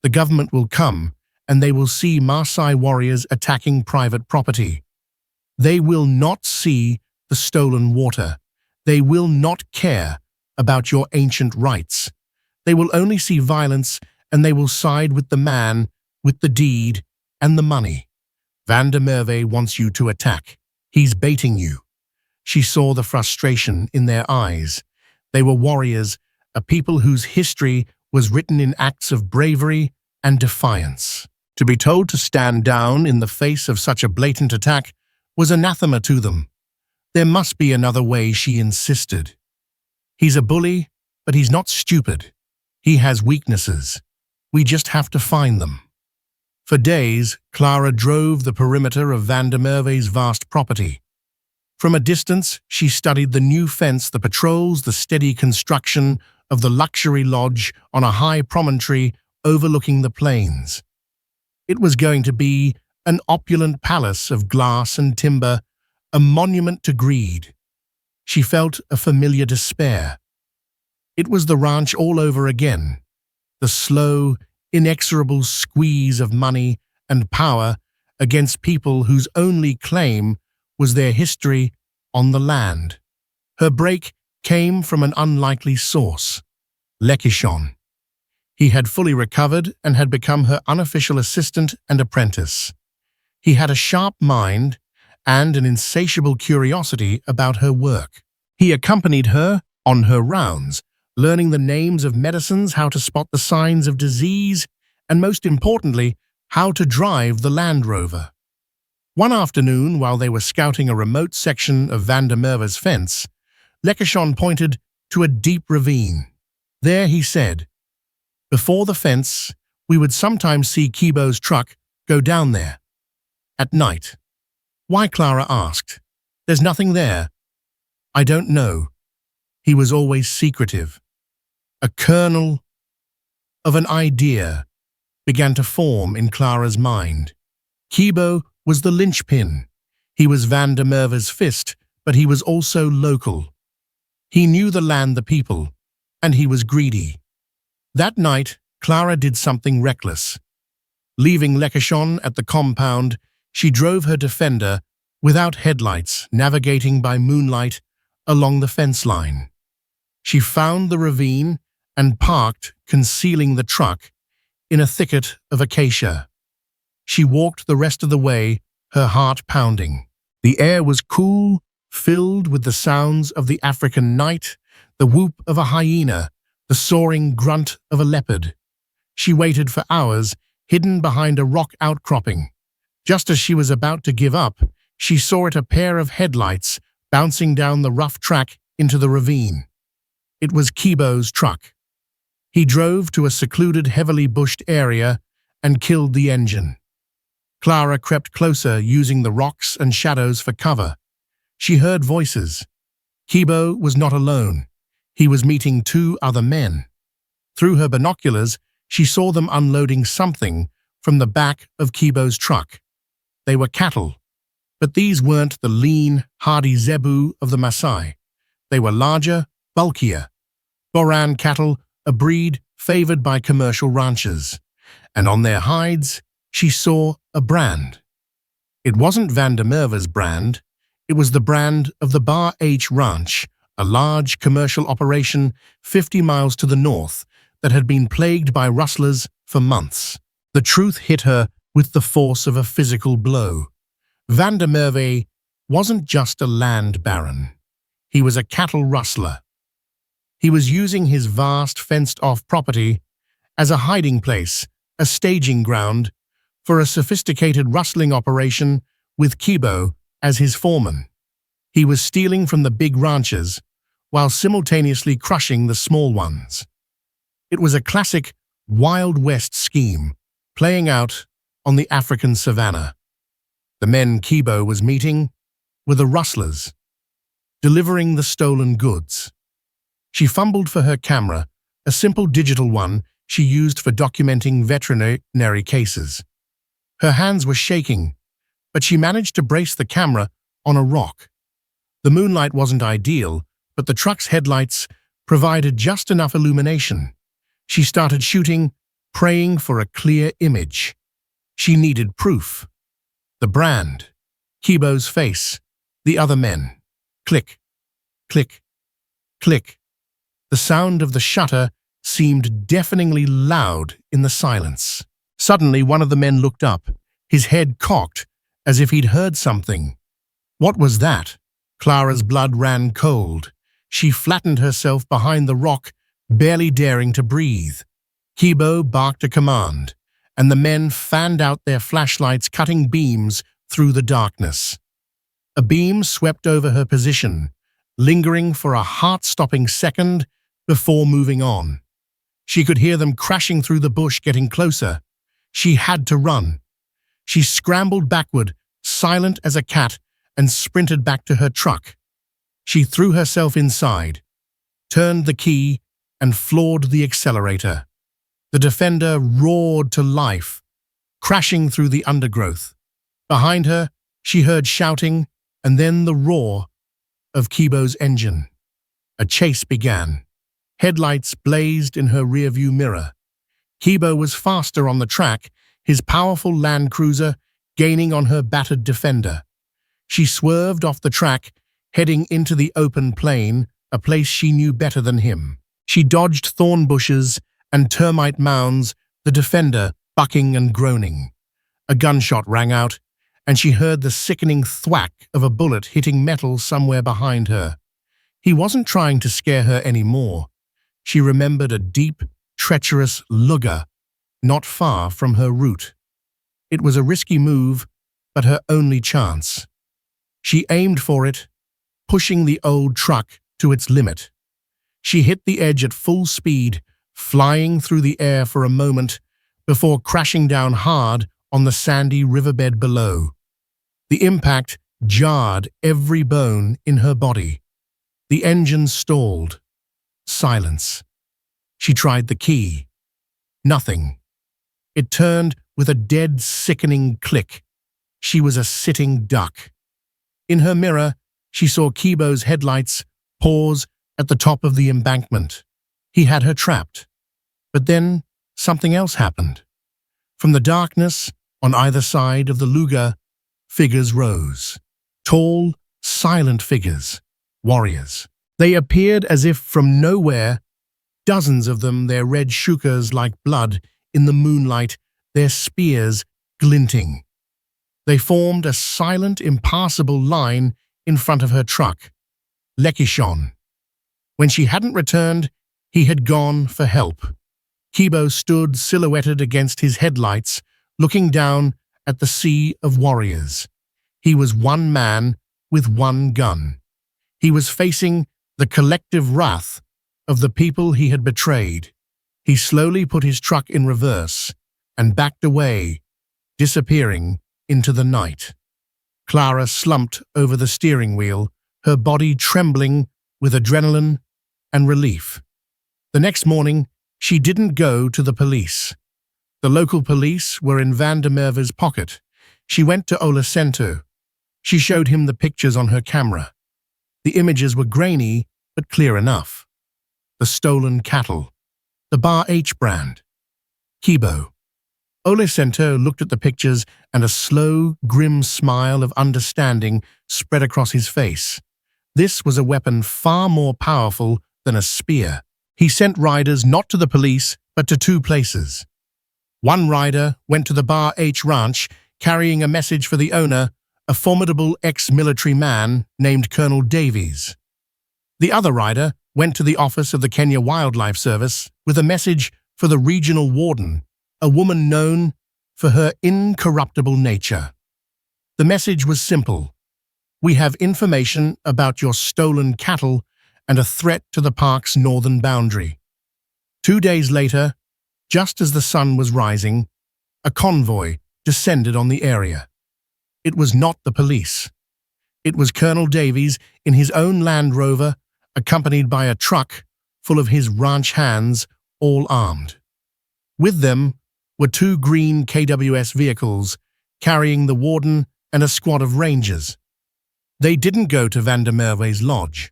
The government will come, and they will see Maasai warriors attacking private property. They will not see the stolen water. They will not care about your ancient rights. They will only see violence, and they will side with the man, with the deed, and the money. Van der Merwe wants you to attack. He's baiting you." She saw the frustration in their eyes. They were warriors, a people whose history was written in acts of bravery and defiance. To be told to stand down in the face of such a blatant attack was anathema to them. There must be another way, she insisted. "He's a bully, but he's not stupid. He has weaknesses. We just have to find them." For days, Clara drove the perimeter of Van der Merwe's vast property. From a distance, she studied the new fence, the patrols, the steady construction of the luxury lodge on a high promontory overlooking the plains. It was going to be an opulent palace of glass and timber, a monument to greed. She felt a familiar despair. It was the ranch all over again, the slow, inexorable squeeze of money and power against people whose only claim was their history on the land. Her break came from an unlikely source, Noloshon. He had fully recovered and had become her unofficial assistant and apprentice. He had a sharp mind and an insatiable curiosity about her work. He accompanied her on her rounds, learning the names of medicines, how to spot the signs of disease, and most importantly, how to drive the Land Rover. One afternoon, while they were scouting a remote section of Van der Merwe's fence, Noloshon pointed to a deep ravine. There, he said, before the fence, we would sometimes see Kibo's truck go down there. At night. Why, Clara asked. There's nothing there. I don't know. He was always secretive. A kernel of an idea began to form in Clara's mind. Kibo was the linchpin. He was Van der Merwe's fist, but he was also local. He knew the land, the people, and he was greedy. That night, Clara did something reckless. Leaving Noloshon at the compound, she drove her Defender without headlights, navigating by moonlight along the fence line. She found the ravine and parked, concealing the truck in a thicket of acacia. She walked the rest of the way, her heart pounding. The air was cool, filled with the sounds of the African night, the whoop of a hyena, the soaring grunt of a leopard. She waited for hours, hidden behind a rock outcropping. Just as she was about to give up, she saw a pair of headlights bouncing down the rough track into the ravine. It was Kibo's truck. He drove to a secluded, heavily bushed area and killed the engine. Clara crept closer, using the rocks and shadows for cover. She heard voices. Kibo was not alone. He was meeting two other men. Through her binoculars, she saw them unloading something from the back of Kibo's truck. They were cattle, but these weren't the lean, hardy zebu of the Maasai. They were larger, bulkier. Boran cattle, a breed favored by commercial ranchers. And on their hides, she saw a brand. It wasn't Van der Merwe's brand. It was the brand of the Bar H Ranch, a large commercial operation 50 miles to the north that had been plagued by rustlers for months. The truth hit her with the force of a physical blow. Van der Merwe wasn't just a land baron. He was a cattle rustler. He was using his vast fenced-off property as a hiding place, a staging ground, for a sophisticated rustling operation with Kibo as his foreman. He was stealing from the big ranches while simultaneously crushing the small ones. It was a classic Wild West scheme, playing out on the African Savannah. The men Kibo was meeting were the rustlers, delivering the stolen goods. She fumbled for her camera, a simple digital one she used for documenting veterinary cases. Her hands were shaking, but she managed to brace the camera on a rock. The moonlight wasn't ideal, but the truck's headlights provided just enough illumination. She started shooting, praying for a clear image. She needed proof. The brand, Kibo's face, the other men. Click, click, click. The sound of the shutter seemed deafeningly loud in the silence. Suddenly, one of the men looked up, his head cocked, as if he'd heard something. What was that? Clara's blood ran cold. She flattened herself behind the rock, barely daring to breathe. Kibo barked a command, and the men fanned out their flashlights, cutting beams through the darkness. A beam swept over her position, lingering for a heart-stopping second before moving on. She could hear them crashing through the bush, getting closer. She had to run. She scrambled backward, silent as a cat, and sprinted back to her truck. She threw herself inside, turned the key, and floored the accelerator. The Defender roared to life, crashing through the undergrowth. Behind her, she heard shouting and then the roar of Kibo's engine. A chase began. Headlights blazed in her rearview mirror. Kibo was faster on the track, his powerful Land Cruiser gaining on her battered Defender. She swerved off the track, heading into the open plain, a place she knew better than him. She dodged thorn bushes and termite mounds, the Defender bucking and groaning. A gunshot rang out, and she heard the sickening thwack of a bullet hitting metal somewhere behind her. He wasn't trying to scare her anymore. She remembered a deep, treacherous lugger not far from her route. It was a risky move, but her only chance. She aimed for it, pushing the old truck to its limit. She hit the edge at full speed, flying through the air for a moment before crashing down hard on the sandy riverbed below. The impact jarred every bone in her body. The engine stalled. Silence. She tried the key. Nothing. It turned with a dead, sickening click. She was a sitting duck. In her mirror, she saw Kibo's headlights pause at the top of the embankment. He had her trapped. But then something else happened. From the darkness, on either side of the Luga, figures rose. Tall, silent figures. Warriors. They appeared as if from nowhere, dozens of them, their red shukas like blood in the moonlight, their spears glinting. They formed a silent, impassable line in front of her truck. Noloshon. When she hadn't returned, he had gone for help. Kibo stood silhouetted against his headlights, looking down at the sea of warriors. He was one man with one gun. He was facing the collective wrath of the people he had betrayed. He slowly put his truck in reverse and backed away, disappearing into the night. Clara slumped over the steering wheel, her body trembling with adrenaline and relief. The next morning, she didn't go to the police. The local police were in Van der Merwe's pocket. She went to Noloshon. She showed him the pictures on her camera. The images were grainy, but clear enough. The stolen cattle. The Bar H brand. Kibo. Noloshon looked at the pictures and a slow, grim smile of understanding spread across his face. This was a weapon far more powerful than a spear. He sent riders not to the police, but to two places. One rider went to the Bar H ranch carrying a message for the owner, a formidable ex-military man named Colonel Davies. The other rider went to the office of the Kenya Wildlife Service with a message for the regional warden, a woman known for her incorruptible nature. The message was simple. We have information about your stolen cattle and a threat to the park's northern boundary. 2 days later, just as the sun was rising, a convoy descended on the area. It was not the police. It was Colonel Davies in his own Land Rover, accompanied by a truck full of his ranch hands, all armed. With them were 2 green KWS vehicles carrying the warden and a squad of rangers. They didn't go to Van der Merwe's lodge.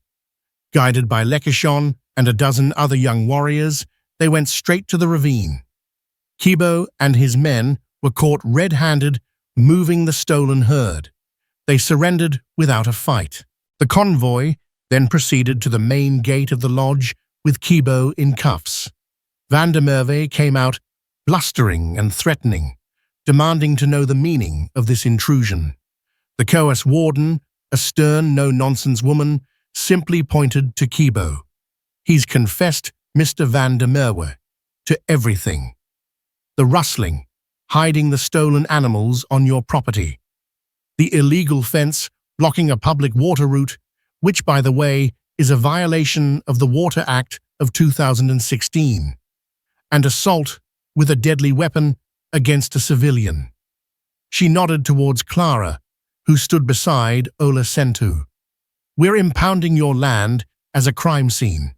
Guided by Noloshon and a dozen other young warriors, they went straight to the ravine. Kibo and his men were caught red-handed moving the stolen herd. They surrendered without a fight. The convoy then proceeded to the main gate of the lodge with Kibo in cuffs. Van der Merwe came out blustering and threatening, demanding to know the meaning of this intrusion. The Coas warden, a stern, no-nonsense woman, simply pointed to Kibo. He's confessed, Mr. Van der Merwe, to everything. The rustling, hiding the stolen animals on your property. The illegal fence blocking a public water route, which, by the way, is a violation of the Water Act of 2016. And assault with a deadly weapon against a civilian. She nodded towards Clara, who stood beside Noloshon. We're impounding your land as a crime scene.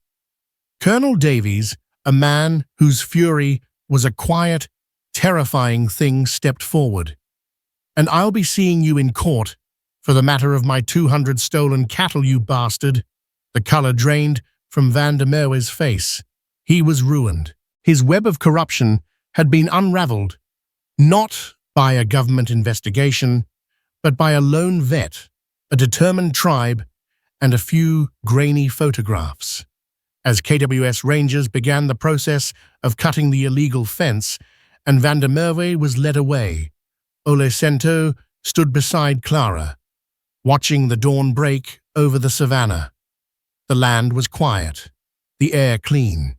Colonel Davies, a man whose fury was a quiet, terrifying thing, stepped forward. And I'll be seeing you in court for the matter of my 200 stolen cattle, you bastard." The color drained from Van der Merwe's face. He was ruined. His web of corruption had been unraveled, not by a government investigation, but by a lone vet, a determined tribe, and a few grainy photographs. As KWS Rangers began the process of cutting the illegal fence and Van der Merwe was led away, Ole Sento stood beside Clara, watching the dawn break over the savannah. The land was quiet, the air clean.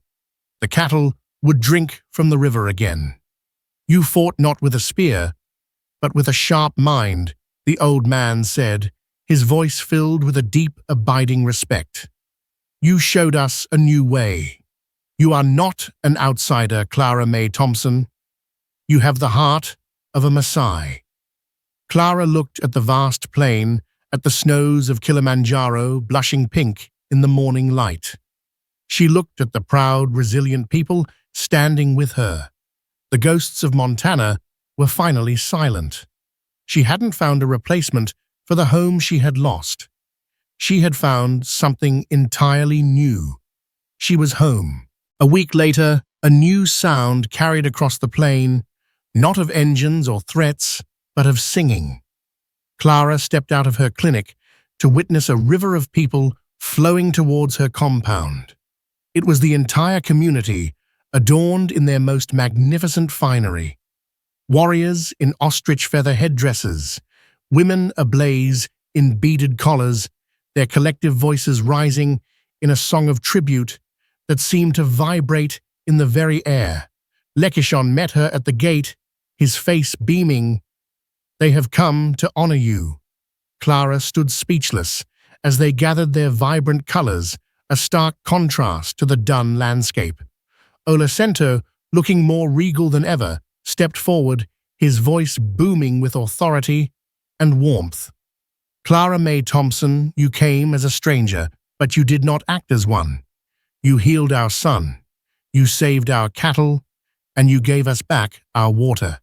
The cattle would drink from the river again. "You fought not with a spear, but with a sharp mind," the old man said, his voice filled with a deep, abiding respect. "You showed us a new way. You are not an outsider, Clara Mae Thompson. You have the heart of a Maasai." Clara looked at the vast plain, at the snows of Kilimanjaro blushing pink in the morning light. She looked at the proud, resilient people standing with her. The ghosts of Montana were finally silent. She hadn't found a replacement for the home she had lost. She had found something entirely new. She was home. A week later, a new sound carried across the plain, not of engines or threats, but of singing. Clara stepped out of her clinic to witness a river of people flowing towards her compound. It was the entire community, adorned in their most magnificent finery. Warriors in ostrich feather headdresses, women ablaze in beaded collars, their collective voices rising in a song of tribute that seemed to vibrate in the very air. Noloshon met her at the gate, his face beaming. "They have come to honor you." Clara stood speechless as they gathered their vibrant colors, a stark contrast to the dun landscape. Ole Sento, looking more regal than ever, stepped forward, his voice booming with authority and warmth. "Clara Mae Thompson, you came as a stranger, but you did not act as one. You healed our son, you saved our cattle, and you gave us back our water.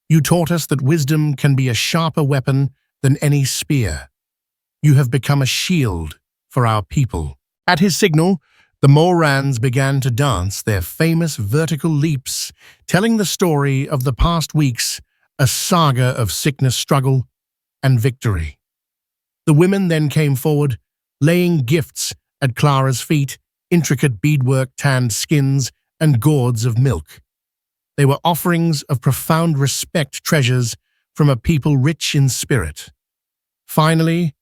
You taught us that wisdom can be a sharper weapon than any spear. You have become a shield for our people." At his signal, the Morans began to dance their famous vertical leaps, telling the story of the past weeks, a saga of sickness, struggle, and victory. The women then came forward, laying gifts at Clara's feet, intricate beadwork, tanned skins, and gourds of milk. They were offerings of profound respect, treasures from a people rich in spirit. Finally,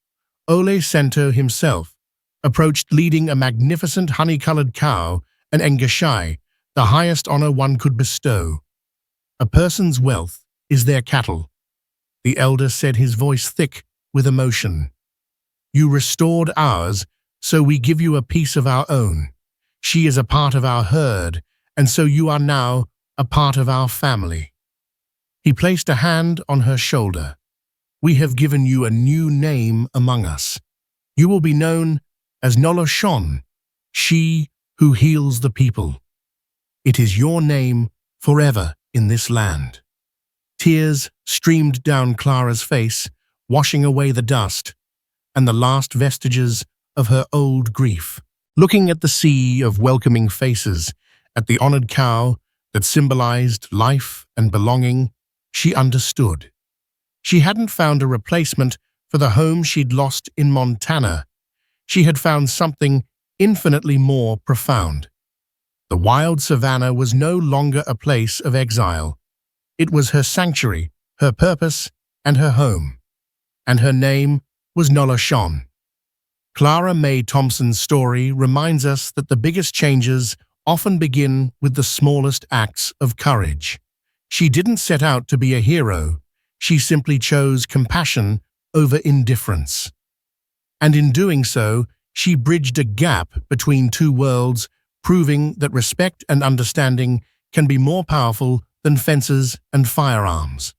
Ole Sento himself approached leading a magnificent honey-colored cow, an engashai, the highest honor one could bestow. "A person's wealth is their cattle," the elder said, his voice thick with emotion. "You restored ours, so we give you a piece of our own. She is a part of our herd, and so you are now a part of our family." He placed a hand on her shoulder. "We have given you a new name among us. You will be known as Noloshon, she who heals the people. It is your name forever in this land." Tears streamed down Clara's face, washing away the dust and the last vestiges of her old grief. Looking at the sea of welcoming faces, at the honored cow that symbolized life and belonging, she understood. She hadn't found a replacement for the home she'd lost in Montana. She had found something infinitely more profound. The wild savannah was no longer a place of exile. It was her sanctuary, her purpose, and her home. And her name was Noloshon. Clara Mae Thompson's story reminds us that the biggest changes often begin with the smallest acts of courage. She didn't set out to be a hero. She simply chose compassion over indifference. And in doing so, she bridged a gap between two worlds, proving that respect and understanding can be more powerful than fences and firearms.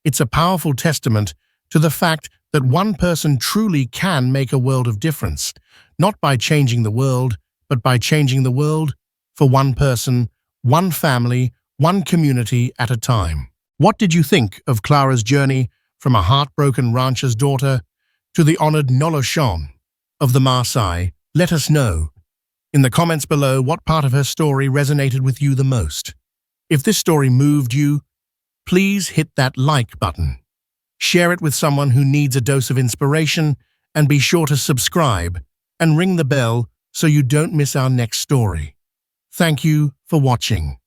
It's a powerful testament to the fact that one person truly can make a world of difference, not by changing the world, but by changing the world for one person, one family, one community at a time. What did you think of Clara's journey from a heartbroken rancher's daughter to the honored Noloshon of the Maasai? Let us know in the comments below what part of her story resonated with you the most. If this story moved you, please hit that like button. Share it with someone who needs a dose of inspiration, and be sure to subscribe and ring the bell so you don't miss our next story. Thank you for watching.